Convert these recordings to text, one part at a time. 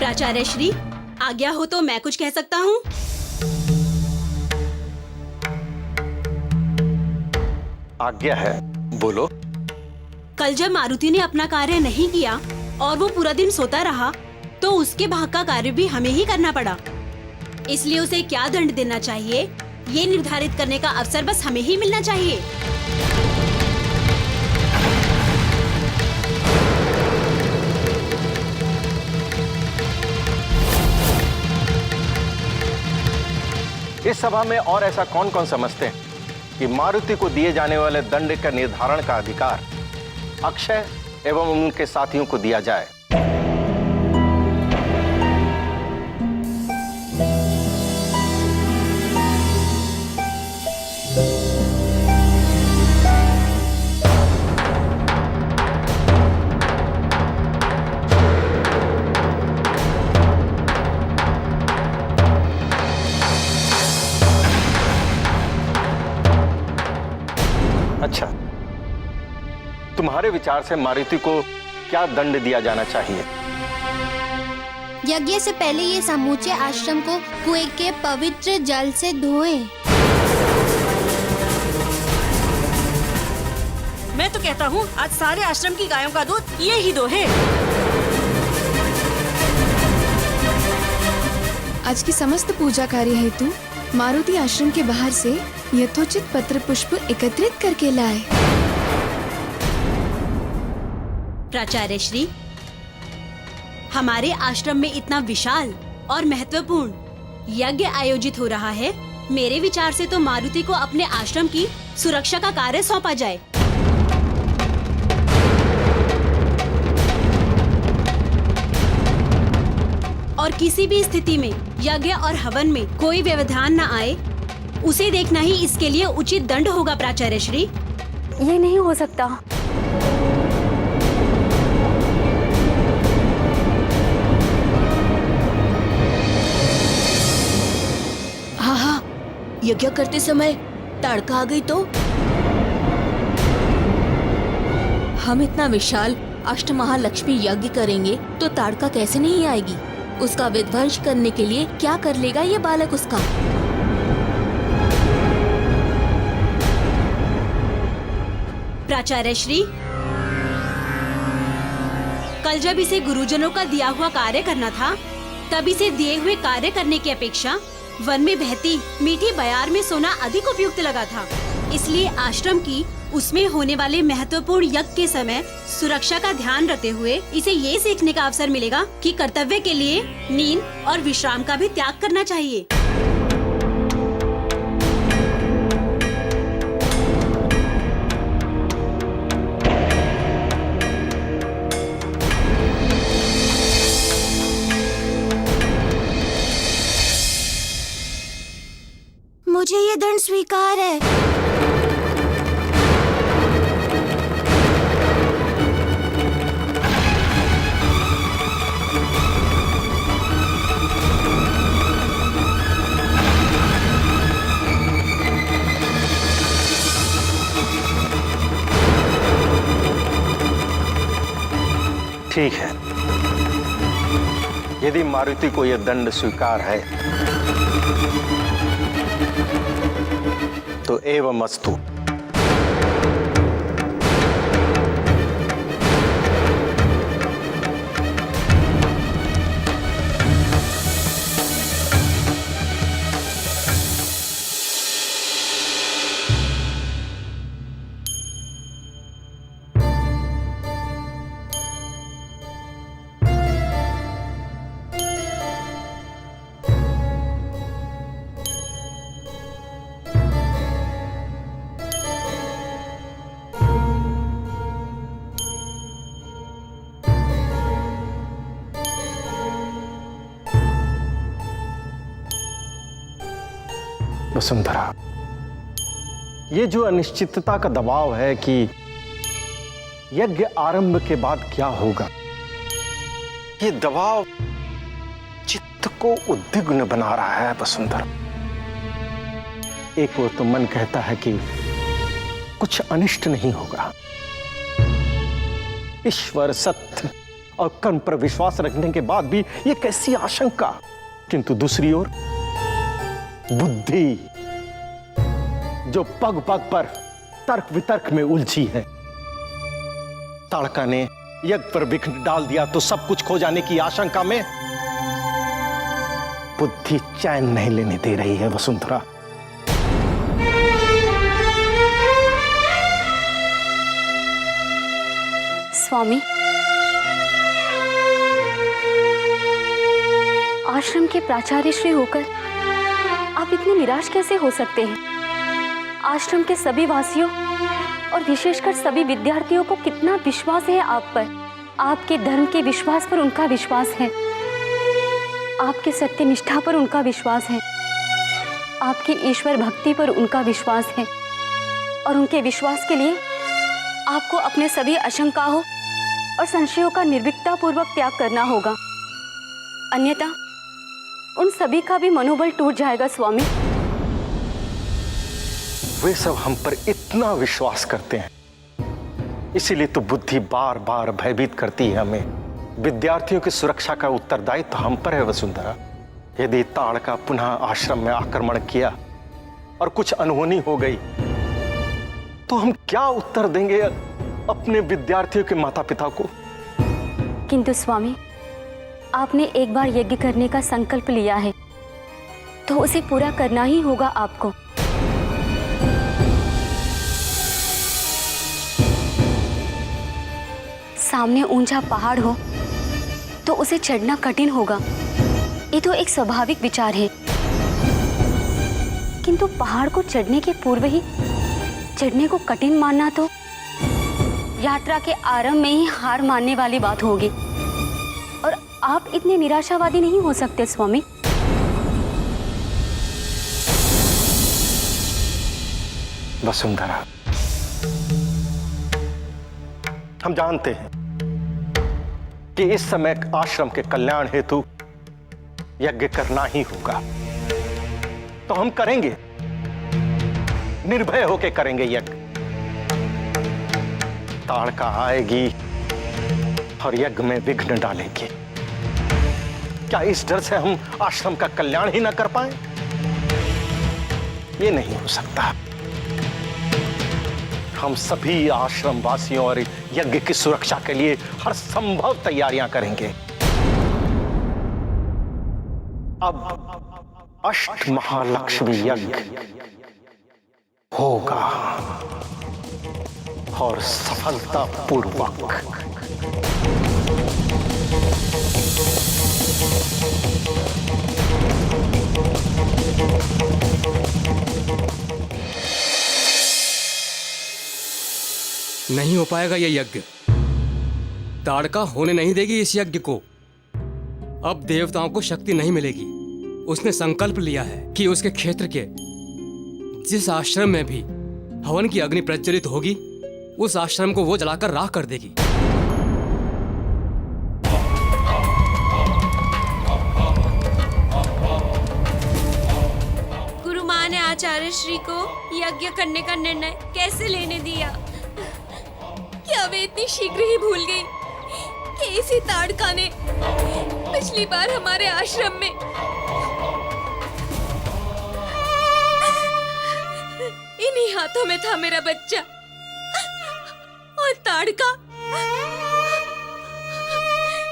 प्राचार्य श्री, आज्ञा हो तो मैं कुछ कह सकता हूँ। आज्ञा है, बोलो। कल जब मारुति ने अपना कार्य नहीं किया और वो पूरा दिन सोता रहा, तो उसके भाग का कार्य भी हमें ही करना पड़ा। इसलिए उसे क्या दंड देना चाहिए, ये निर्धारित करने का अवसर बस हमें ही मिलना चाहिए। इस सभा में और ऐसा कौन कौन समझते हैं कि मारुति को दिए जाने वाले दंड का निर्धारण का अधिकार अक्षय एवं उनके साथियों को दिया जाए? अच्छा, तुम्हारे विचार से मारुति को क्या दंड दिया जाना चाहिए? यज्ञ से पहले ये समूचे आश्रम को कुएं के पवित्र जल से धोएं। मैं तो कहता हूँ आज सारे आश्रम की गायों का दूध ये ही दो है। आज की समस्त पूजा कार्य हेतु मारुति आश्रम के बाहर से यथोचित पत्र पुष्प एकत्रित करके लाए। प्राचार्य श्री, हमारे आश्रम में इतना विशाल और महत्वपूर्ण यज्ञ आयोजित हो रहा है, मेरे विचार से तो मारुति को अपने आश्रम की सुरक्षा का कार्य सौंपा जाए। और किसी भी स्थिति में यज्ञ और हवन में कोई व्यवधान न आए, उसे देखना ही इसके लिए उचित दंड होगा। प्राचार्य श्री, ये नहीं हो सकता। हाँ, यज्ञ करते समय ताड़का आ गई तो? हम इतना विशाल अष्टमहालक्ष्मी यज्ञ करेंगे तो ताड़का कैसे नहीं आएगी? उसका विध्वंस करने के लिए क्या कर लेगा ये बालक उसका? प्राचार्य श्री, कल जब इसे गुरुजनों का दिया हुआ कार्य करना था, तब इसे दिए हुए कार्य करने की अपेक्षा वन में बहती मीठी बयार में सोना अधिक उपयुक्त लगा था। इसलिए आश्रम की उसमें होने वाले महत्वपूर्ण यज्ञ के समय सुरक्षा का ध्यान रखते हुए इसे ये सीखने का अवसर मिलेगा कि कर्तव्य के लिए नींद और विश्राम का भी त्याग करना चाहिए। मुझे ये दंड स्वीकार है। ठीक है, यदि मारुति को यह दंड स्वीकार है तो एवं अस्तु। वसुंधरा, ये जो अनिश्चितता का दबाव है कि यज्ञ आरंभ के बाद क्या होगा, ये दबाव चित्त को उद्विग्न बना रहा है वसुंधरा। एक ओर तो मन कहता है कि कुछ अनिष्ट नहीं होगा, ईश्वर, सत्य और कर्म पर विश्वास रखने के बाद भी ये कैसी आशंका। किंतु दूसरी ओर बुद्धि जो पग पग पर तर्क वितर्क में उलझी है। ताड़का ने यज्ञ पर विघ्न डाल दिया तो सब कुछ खो जाने की आशंका में बुद्धि चैन नहीं लेने दे रही है वसुंधरा। स्वामी, आश्रम के प्राचार्य श्री होकर आप इतने निराश कैसे हो सकते हैं? आश्रम के सभी वासियों और विशेषकर सभी विद्यार्थियों को कितना विश्वास है आप पर। आपके धर्म के विश्वास पर उनका विश्वास है, आपके सत्य निष्ठा पर उनका विश्वास है, आपकी ईश्वर भक्ति पर उनका विश्वास है। और उनके विश्वास के लिए आपको अपने सभी आशंकाओं और संशयों का निर्भीकता पूर्वक त्याग करना होगा, अन्यथा उन सभी का भी मनोबल टूट जाएगा स्वामी। वे सब हम पर इतना विश्वास करते हैं, इसीलिए तो बुद्धि बार बार भयभीत करती है हमें। विद्यार्थियों की सुरक्षा का उत्तरदायित्व तो हम पर है वसुंधरा। यदि ताड़का पुनः आश्रम में आक्रमण किया और कुछ अनहोनी हो गई तो हम क्या उत्तर देंगे अपने विद्यार्थियों के माता पिता को? किंतु स्वामी, आपने एक बार यज्ञ करने का संकल्प लिया है तो उसे पूरा करना ही होगा आपको। सामने ऊंचा पहाड़ हो तो उसे चढ़ना कठिन होगा, ये तो एक स्वाभाविक विचार है। किंतु पहाड़ को चढ़ने के पूर्व ही चढ़ने को कठिन मानना तो यात्रा के आरंभ में ही हार मानने वाली बात होगी। और आप इतने निराशावादी नहीं हो सकते स्वामी। वसुंधरा, हम जानते हैं कि इस समय आश्रम के कल्याण हेतु यज्ञ करना ही होगा, तो हम करेंगे, निर्भय होकर करेंगे यज्ञ। ताड़का आएगी और यज्ञ में विघ्न डालेगी। क्या इस डर से हम आश्रम का कल्याण ही ना कर पाए? ये नहीं हो सकता। हम सभी आश्रम वासियों और यज्ञ की सुरक्षा के लिए हर संभव तैयारियां करेंगे। अब अष्ट महालक्ष्मी यज्ञ होगा और सफलता पूर्वक। नहीं हो पाएगा यह यज्ञ। ताड़का होने नहीं देगी इस यज्ञ को। अब देवताओं को शक्ति नहीं मिलेगी। उसने संकल्प लिया है कि उसके क्षेत्र के जिस आश्रम में भी हवन की अग्नि प्रज्वलित होगी उस आश्रम को वो जलाकर राख कर देगी। गुरु माँ ने आचार्य श्री को यज्ञ करने का निर्णय कैसे लेने दिया? क्या वे इतनी शीघ्र ही भूल गई कि इसी ताड़का ने पिछली बार हमारे आश्रम में इन्हीं हाथों में था मेरा बच्चा, और ताड़का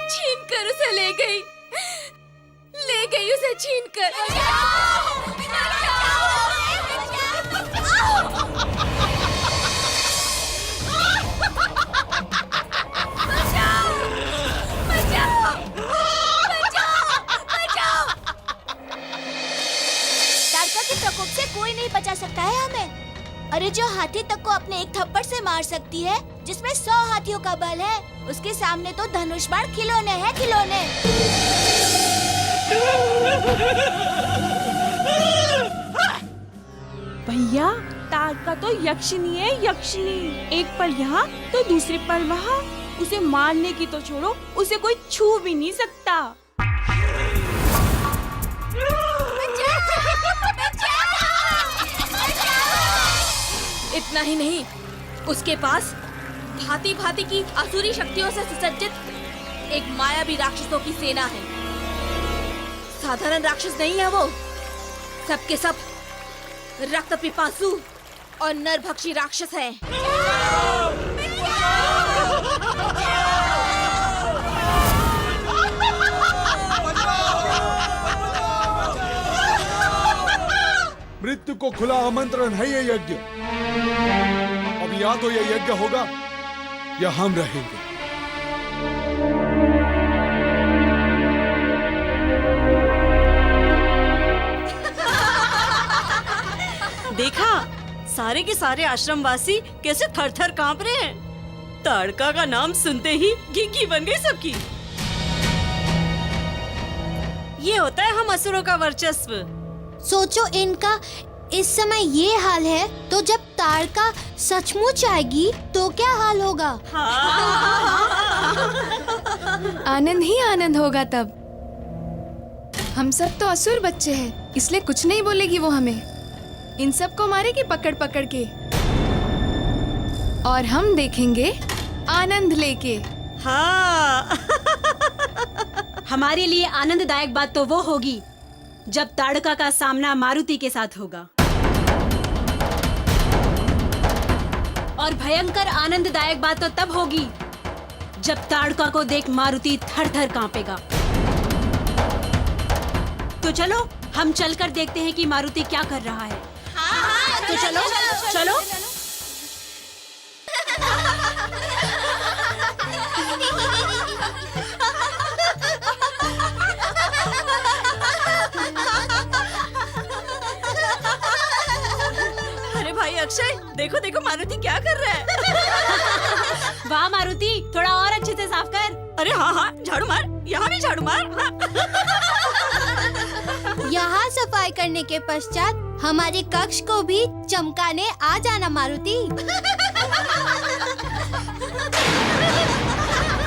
छीन कर उसे ले गई उसे छीन कर। प्रकोप से कोई नहीं बचा सकता है हमें। अरे जो हाथी तक को अपने एक थप्पड़ से मार सकती है, जिसमें 100 हाथियों का बल है, उसके सामने तो धनुष बाण खिलौने हैं, खिलौने। भैया, ताड़का तो यक्षिणी है, यक्षिणी। एक पल यहाँ तो दूसरे पल वहाँ। उसे मारने की तो छोड़ो, उसे कोई छू भी नहीं सकता। इतना ही नहीं, उसके पास भांति भांति की आसुरी शक्तियों से सुसज्जित एक मायावी राक्षसों की सेना है। साधारण राक्षस नहीं है वो, सबके सब रक्त पिपासु और नरभक्षी राक्षस हैं। मृत्यु को खुला आमंत्रण है ये यज्ञ। अब या तो ये यज्ञ होगा या हम रहेंगे। देखा, सारे के सारे आश्रमवासी कैसे थर थर कांप रहे हैं। ताड़का का नाम सुनते ही घी बन गई सबकी। ये होता है हम असुरों का वर्चस्व। सोचो, इनका इस समय ये हाल है, तो जब ताड़का सचमुच आएगी तो क्या हाल होगा? आनंद ही आनंद होगा तब। हम सब तो असुर बच्चे हैं, इसलिए कुछ नहीं बोलेगी वो हमें। इन सब को मारेगी पकड़ पकड़ के, और हम देखेंगे आनंद लेके। हाँ। हमारे लिए आनंददायक बात तो वो होगी जब ताड़का का सामना मारुति के साथ होगा, और भयंकर आनंददायक बात तो तब होगी जब ताड़का को देख मारुति थर थर कांपेगा। तो चलो हम चलकर देखते हैं कि मारुति क्या कर रहा है। तो चलो चलो। अरे भाई अक्षय, देखो देखो मारुति क्या कर रहा है। वाह मारुति, थोड़ा और अच्छे से साफ कर। अरे हाँ हाँ, झाड़ू मार, यहाँ भी झाड़ू मार। यहाँ सफाई करने के पश्चात हमारे कक्ष को भी चमकाने आ जाना मारुति।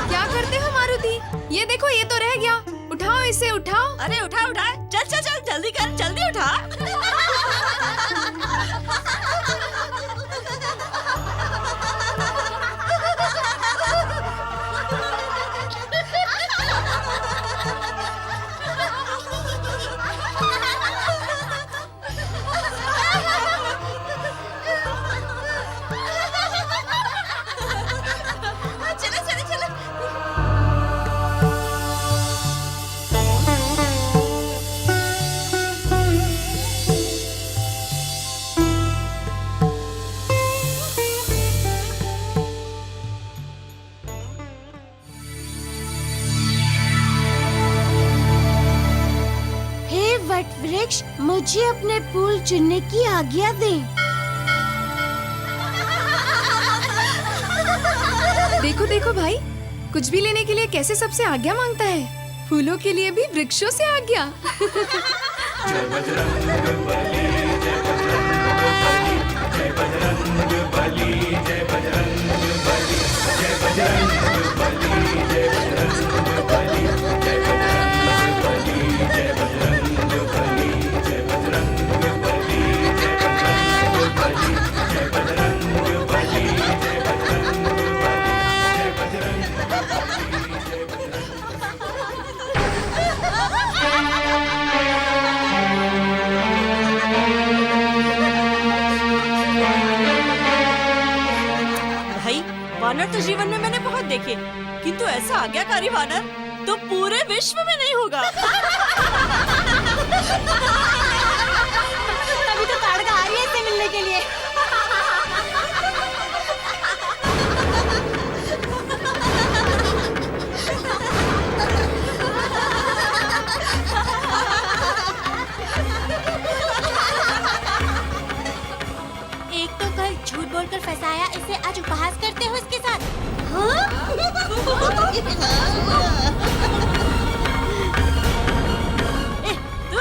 क्या करते हो मारुति? ये देखो, ये तो रह गया। उठाओ इसे, उठाओ। अरे उठा उठा, चल चल चल, जल्दी कर, जल्दी उठा। वृक्ष, मुझे अपने फूल चुनने की आज्ञा दें। देखो देखो भाई, कुछ भी लेने के लिए कैसे सबसे आज्ञा मांगता है। फूलों के लिए भी वृक्षों से आज्ञा। जय बजरंग बली, जय बजरंग बली, जय बजरंग बली, जय बजरंग बली, जय बजरंग बली, जय बजरंग बली, जय बजरंग बली, जय बजरंग बली, जय बजरंग बली, जय बजरंग बली, जय बजरंग वानर तो जीवन में मैंने बहुत देखे, किंतु ऐसा आज्ञाकारी वानर तो पूरे विश्व में नहीं होगा। तभी तो ताड़का आ रही है इससे मिलने के लिए। एक तो कल झूठ बोलकर फंसाया, इसे आज उपहास करते हो इसके साथ। हाँ? तू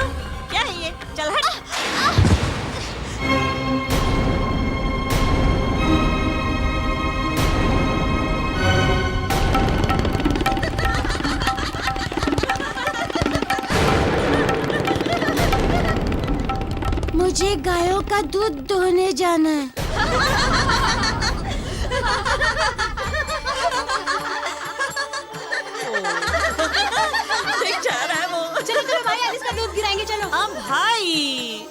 क्या है ये? चल हट। मुझे गायों का दूध दोहने जाना है। देख जा रहा है वो। चलो चलो भाई, आज इसका दूध गिराएंगे, चलो। हाँ भाई।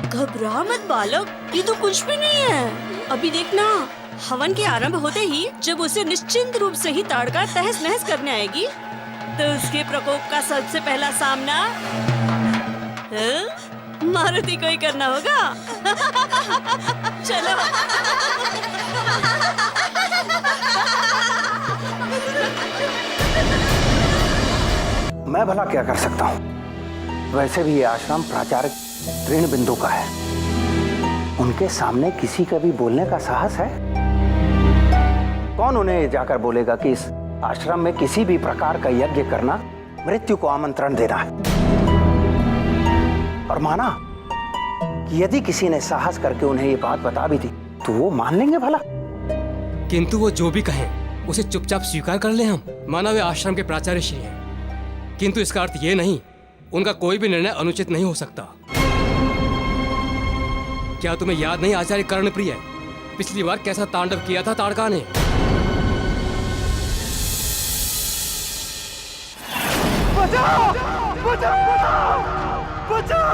घबरा मत बालक, ये तो कुछ भी नहीं है। अभी देखना, हवन के आरंभ होते ही जब उसे निश्चिंत रूप से ही ताड़का तहस नहस करने आएगी, तो उसके प्रकोप का सबसे पहला सामना मारुति को ही करना होगा। चलो। मैं भला क्या कर सकता हूँ? वैसे भी ये आश्रम प्राचार्य ऋण बिंदु का है। उनके सामने किसी का भी बोलने का साहस है? कौन उन्हें जाकर बोलेगा कि इस आश्रम में किसी भी प्रकार का यज्ञ करना मृत्यु को आमंत्रण देना है? और माना कि यदि किसी ने साहस करके उन्हें ये बात बता भी दी तो वो मान लेंगे भला? किंतु वो जो भी कहें उसे चुपचाप स्वीकार कर ले हम। माना वे आश्रम के प्राचार्य श्री हैं, किंतु इसका अर्थ ये नहीं उनका कोई भी निर्णय अनुचित नहीं हो सकता। क्या तुम्हें याद नहीं आचार्य कर्णप्रिय, पिछली बार कैसा तांडव किया था ताड़का ने? बचाओ! बचाओ! बचाओ!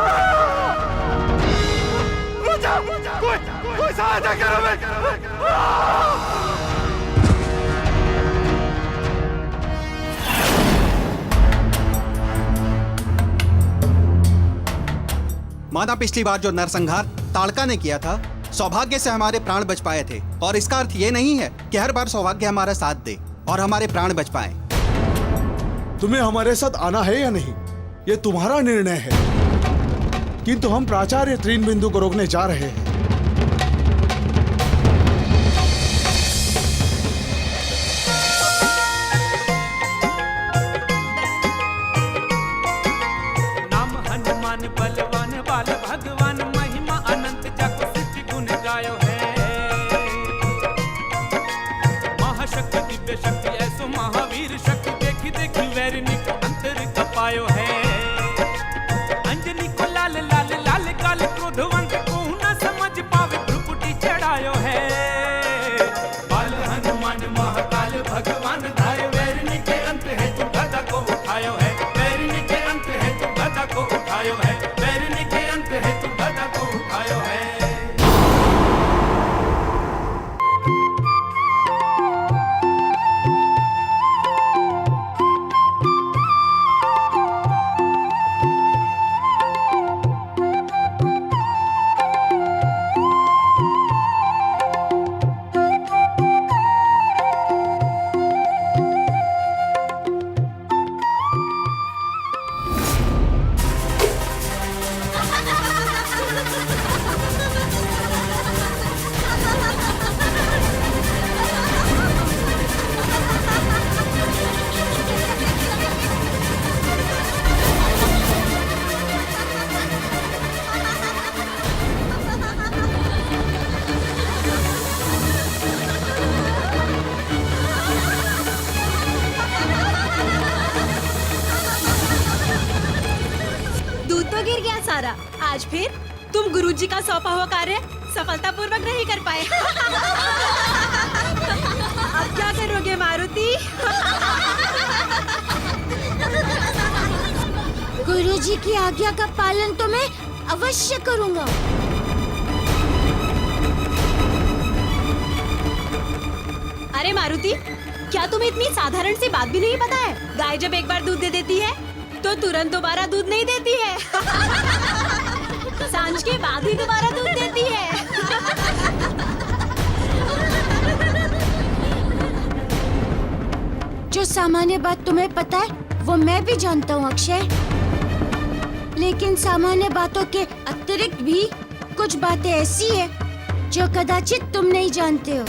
बचाओ! कोई सहायता करो मैं! माना पिछली बार जो नरसंहार ताड़का ने किया था, सौभाग्य से हमारे प्राण बच पाए थे। और इसका अर्थ ये नहीं है कि हर बार सौभाग्य हमारा साथ दे और हमारे प्राण बच पाए। तुम्हें हमारे साथ आना है या नहीं, ये तुम्हारा निर्णय है। किंतु हम प्राचार्य ऋण बिंदु को रोकने जा रहे हैं। नाम हनुमान बलवान बाल भगवान, महिमा अनंत जग सिद्धि गुण गायो है। महाशक्ति दिव्य शक्ति ऐसो महावीर शक्ति, देखी देखी वैरिणी को अंतर कपायो है। अंजनी को लाल लाल लाल काल क्रोधवंत, को न समझ पावे भ्रुकुटी चढ़ायो है। बाल हनुमान महाकाल भगवान धाय, वैरिणी के अंत है तू गदा को उठायो है। वैरिणी के अंत है तू गदा को उठायो है। वैरिणी के अंत है तू गदा को उठायो है। दूध तो गिर गया सारा। आज फिर तुम गुरुजी का सौंपा हुआ कार्य सफलतापूर्वक नहीं कर पाए। अब क्या करोगे मारुति? गुरुजी की आज्ञा का पालन तो मैं अवश्य करूंगा। अरे मारुति, क्या तुम्हें इतनी साधारण सी बात भी नहीं पता है? गाय जब एक बार दूध दे देती है तो तुरंत दोबारा दूध नहीं देती है। सांझ के बाद ही दोबारा दूध देती है। जो सामान्य बात तुम्हें पता है वो मैं भी जानता हूँ अक्षय, लेकिन सामान्य बातों के अतिरिक्त भी कुछ बातें ऐसी है जो कदाचित तुम नहीं जानते हो।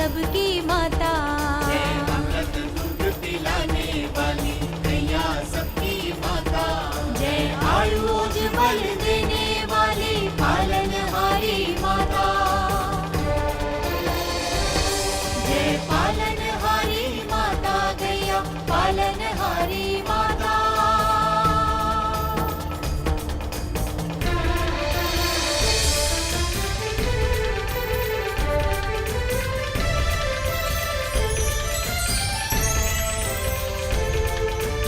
सबकी माता। अमृत दूध पिलाने वाली गैया सबकी माता। जय आयु उज्जवल देने वाली पालनहारी माता। जय पालनहारी माता गैया पालनहारी माता।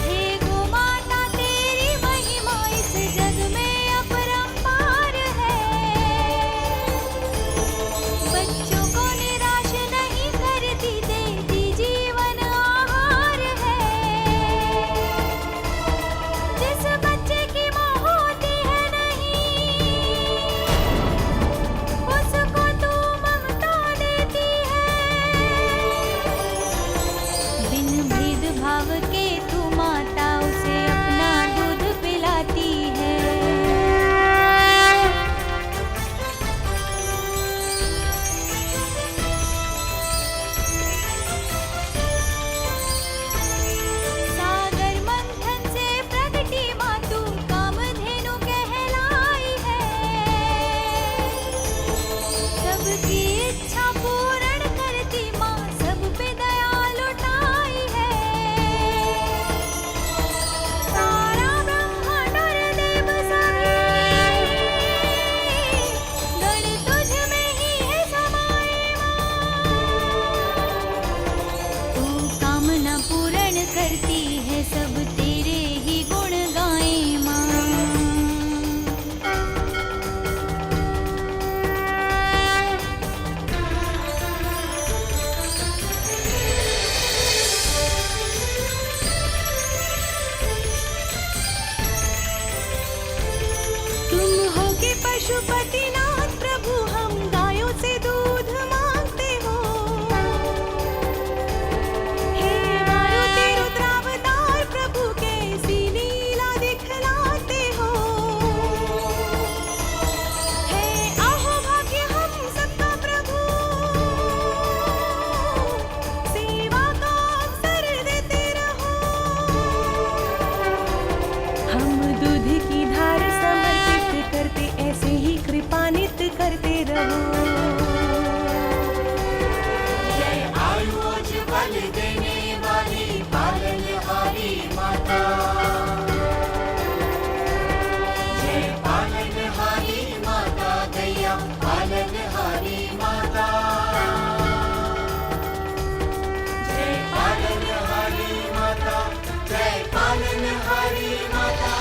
हे गो माता तेरी महिमा इस जग में अपरंपार है। बच्चों को निराश नहीं करती, देती जीवन आहार है। जिस बच्चे की माँ होती है नहीं, उसको तू ममता देती है। बिन भेदभाव के तू माता उसे अपना दूध पिलाती है। सागर मंथन से प्रगटी माँ तू कामधेनु कहलाई है। सबकी इच्छा पूर्ण करती माँ सब पे दया लुटाई है। सारा ब्रह्मांड और देव सभी गण तुझ में ही है समाए माँ। तू कामना पूर्ण करती है, सब तेरे ही गुण गाए माँ। तुम हो के पशुपतिनाथ प्रभु, हम गायों से दूध मांगते हो। हे मारुति रुद्रावतार प्रभु, कैसी लीला दिखलाते हो। हे आहो भाग्य हम सबका प्रभु, सेवा का अवसर देते रहो। हम दूध की धार समर्पित करते, ऐसे ही कृपान्वित करते रहो। जय आयु उज्जवल देने वाली पालनहारी माता। जय पालनहारी माता गैया पालनहारी माता। जय पालनहारी माता। जय पालनहारी माता।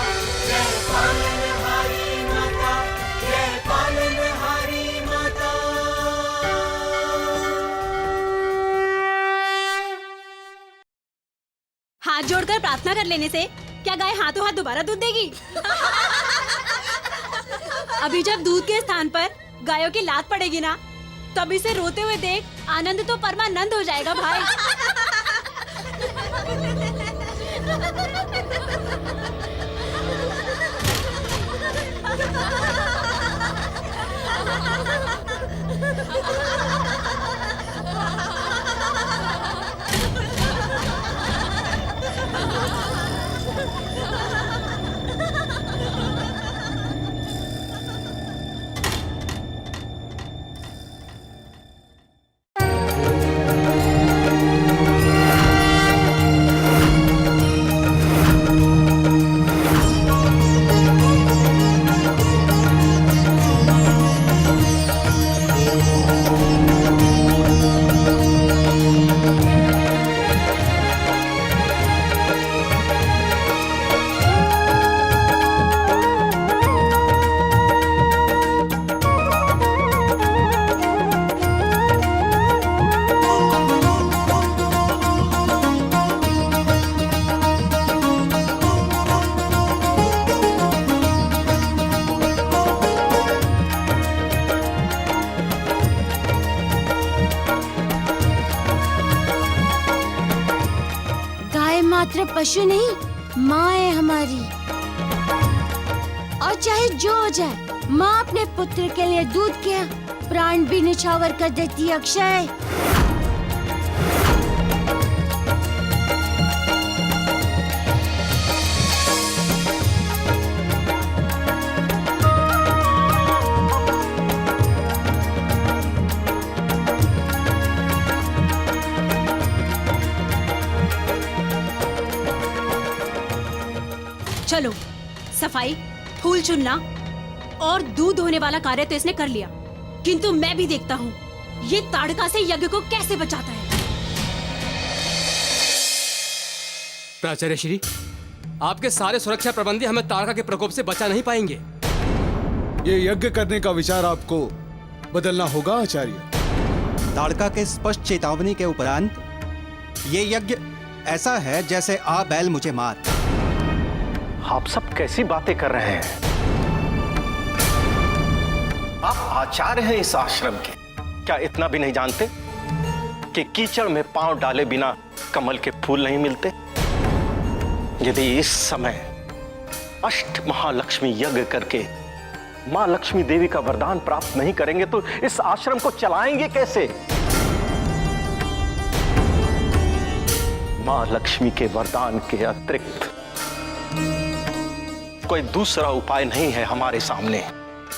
जय पालनहारी माता। जय पालनहारी माता। हाथ जोड़कर प्रार्थना कर लेने से क्या गाय हाथों हाथ दोबारा दूध देगी? अभी जब दूध के स्थान पर गायों की लात पड़ेगी ना, तब इसे रोते हुए देख आनंद तो परमानंद हो जाएगा भाई। मात्र पशु नहीं, माँ है हमारी। और चाहे जो हो जाए, माँ अपने पुत्र के लिए दूध के प्राण भी निछावर कर देती है। अक्षय, चलो, सफाई, फूल चुनना और दूध होने वाला कार्य तो इसने कर लिया, किंतु मैं भी देखता हूँ ये ताड़का से यज्ञ को कैसे बचाता है। प्राचार्य श्री, आपके सारे सुरक्षा प्रबंधी हमें ताड़का के प्रकोप से बचा नहीं पाएंगे। ये यज्ञ करने का विचार आपको बदलना होगा आचार्य। ताड़का के स्पष्ट चेतावनी के उपरांत ये यज्ञ ऐसा है जैसे आ बैल मुझे मार। आप सब कैसी बातें कर रहे हैं? आप आचार्य हैं इस आश्रम के, क्या इतना भी नहीं जानते कि कीचड़ में पांव डाले बिना कमल के फूल नहीं मिलते? यदि इस समय अष्ट महालक्ष्मी यज्ञ करके मां लक्ष्मी देवी का वरदान प्राप्त नहीं करेंगे तो इस आश्रम को चलाएंगे कैसे? मां लक्ष्मी के वरदान के अतिरिक्त कोई दूसरा उपाय नहीं है हमारे सामने।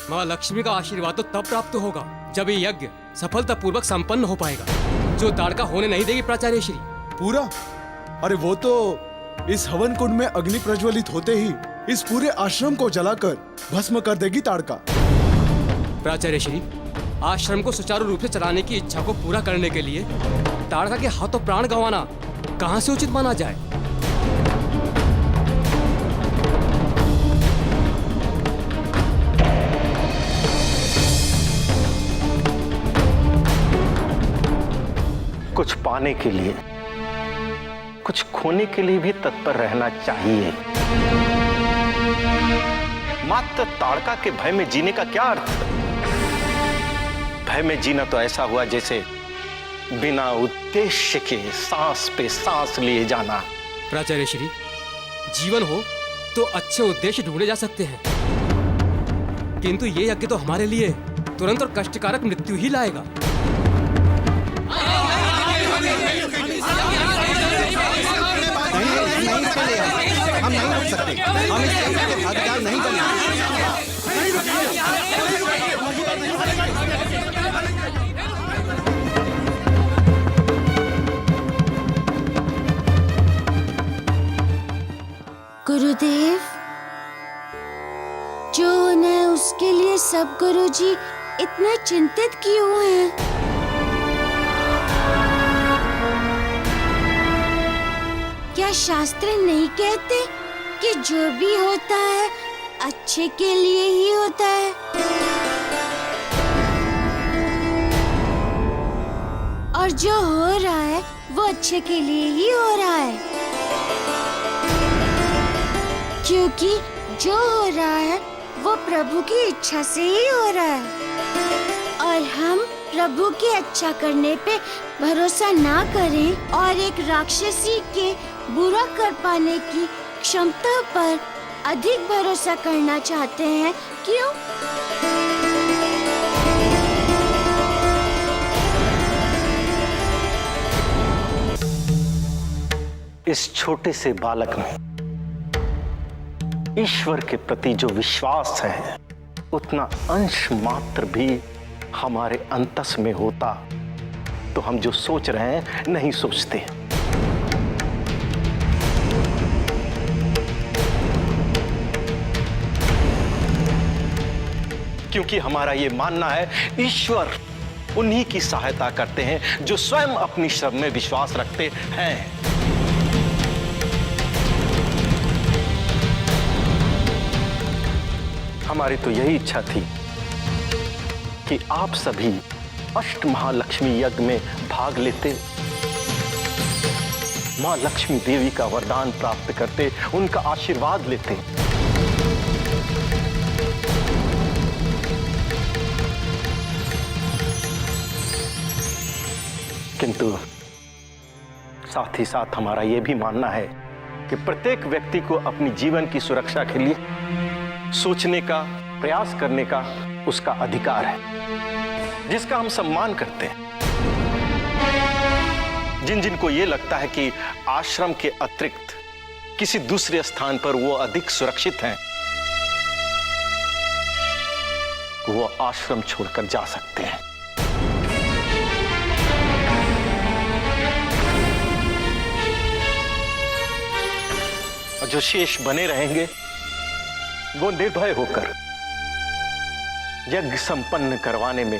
माँ लक्ष्मी का आशीर्वाद तो तब प्राप्त होगा जब ये यज्ञ सफलतापूर्वक संपन्न हो पाएगा, जो ताड़का होने नहीं देगी प्राचार्य श्री। पूरा? अरे वो तो इस हवन कुंड में अग्नि प्रज्वलित होते ही इस पूरे आश्रम को जलाकर भस्म कर देगी ताड़का। प्राचार्य श्री, आश्रम को सुचारू रूप से चलाने की इच्छा को पूरा करने के लिए ताड़का के हाथों प्राण गंवाना कहां से उचित माना जाए? कुछ पाने के लिए, कुछ खोने के लिए भी तत्पर रहना चाहिए। मात्र ताड़का के भय में जीने का क्या अर्थ? भय में जीना तो ऐसा हुआ जैसे बिना उद्देश्य के सांस पे सांस लिए जाना। प्राचार्य श्री, जीवन हो तो अच्छे उद्देश्य ढूंढे जा सकते हैं, किंतु ये यज्ञ तो हमारे लिए तुरंत और कष्टकारक मृत्यु ही लाएगा। हम नहीं रुक सकते, हम इस यज्ञ के भागीदार नहीं बनेंगे। गुरुदेव, जो उन्हें उसके लिए सब गुरुजी इतने चिंतित क्यों हैं? क्या शास्त्र नहीं कहते कि जो भी होता है अच्छे के लिए ही होता है? और जो हो रहा है वो अच्छे के लिए ही हो रहा है, क्योंकि जो हो रहा है वो प्रभु की इच्छा से ही हो रहा है। और हम प्रभु की अच्छा करने पे भरोसा ना करें और एक राक्षसी के बुरा कर पाने की क्षमता पर अधिक भरोसा करना चाहते हैं, क्यों? इस छोटे से बालक में ईश्वर के प्रति जो विश्वास है उतना अंश मात्र भी हमारे अंतस में होता तो हम जो सोच रहे हैं नहीं सोचते। क्योंकि हमारा ये मानना है ईश्वर उन्हीं की सहायता करते हैं जो स्वयं अपनी श्रम में विश्वास रखते हैं। हमारी तो यही इच्छा थी कि आप सभी अष्ट महालक्ष्मी यज्ञ में भाग लेते, मां लक्ष्मी देवी का वरदान प्राप्त करते, उनका आशीर्वाद लेते। किंतु साथ ही साथ हमारा यह भी मानना है कि प्रत्येक व्यक्ति को अपनी जीवन की सुरक्षा के लिए सोचने का, प्रयास करने का उसका अधिकार है, जिसका हम सम्मान करते हैं। जिन जिन को यह लगता है कि आश्रम के अतिरिक्त किसी दूसरे स्थान पर वो अधिक सुरक्षित हैं, वो आश्रम छोड़कर जा सकते हैं। और जो शेष बने रहेंगे वो निर्भय होकर यज्ञ संपन्न करवाने में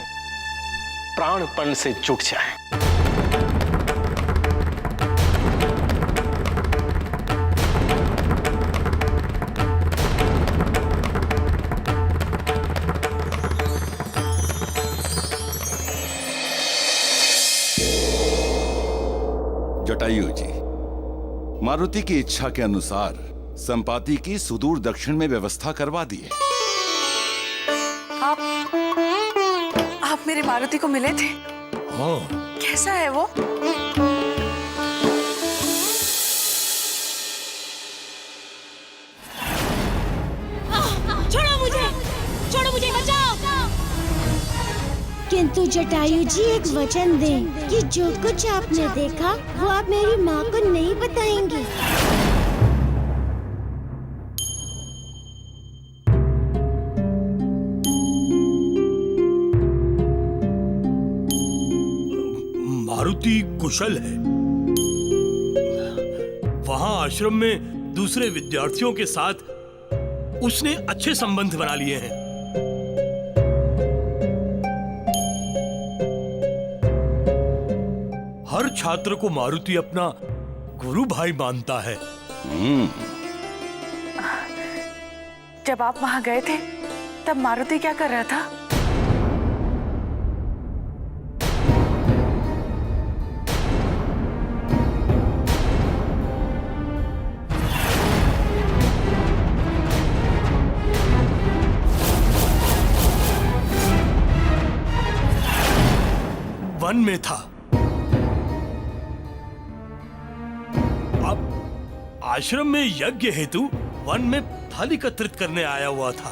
प्राणपण से जुट जाए। जटायु जी, मारुति की इच्छा के अनुसार संपाति की सुदूर दक्षिण में व्यवस्था करवा दी है। आप मेरे मारुति को मिले थे? हाँ। कैसा है वो? छोड़ो मुझे, बचाओ। किंतु जटायु जी एक वचन दें कि जो कुछ आपने देखा वो आप मेरी माँ को नहीं बताएंगे। मारुति कुशल है। वहां आश्रम में दूसरे विद्यार्थियों के साथ उसने अच्छे संबंध बना लिए हैं। हर छात्र को मारुति अपना गुरु भाई मानता है। जब आप वहां गए थे तब मारुति क्या कर रहा था? वन में था। आश्रम में यज्ञ हेतु वन में फल एकत्रित करने आया हुआ था।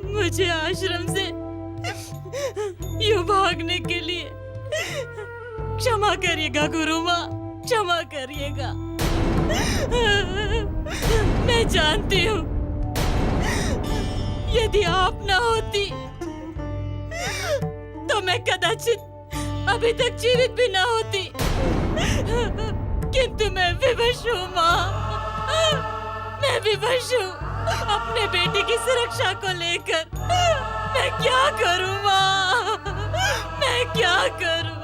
मुझे आश्रम से यूं भागने के लिए क्षमा करिएगा गुरु माँ, क्षमा करिएगा। मैं जानती हूँ यदि आप ना होती तो मैं कदाचित अभी तक जीवित भी ना होती। किंतु मैं विवश हूँ माँ, मैं विवश हूँ अपने बेटे की सुरक्षा को लेकर। मैं क्या करूँ माँ, मैं क्या करूँ?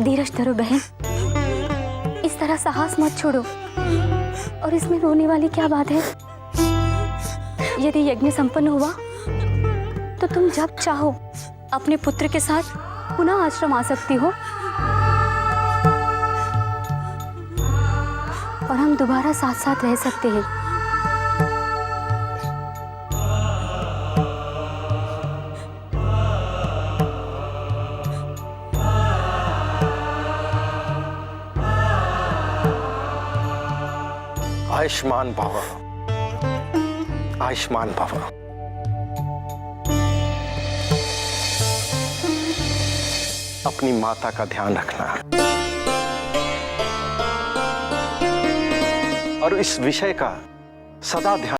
धीरज धरो बहन, इस तरह साहस मत छोड़ो। और इसमें रोने वाली क्या बात है? यदि यज्ञ संपन्न हुआ तो तुम जब चाहो अपने पुत्र के साथ पुनः आश्रम आ सकती हो और हम दोबारा साथ साथ रह सकते हैं। आयुष्मान भव, आयुष्मान भव। अपनी माता का ध्यान रखना और इस विषय का सदा ध्यान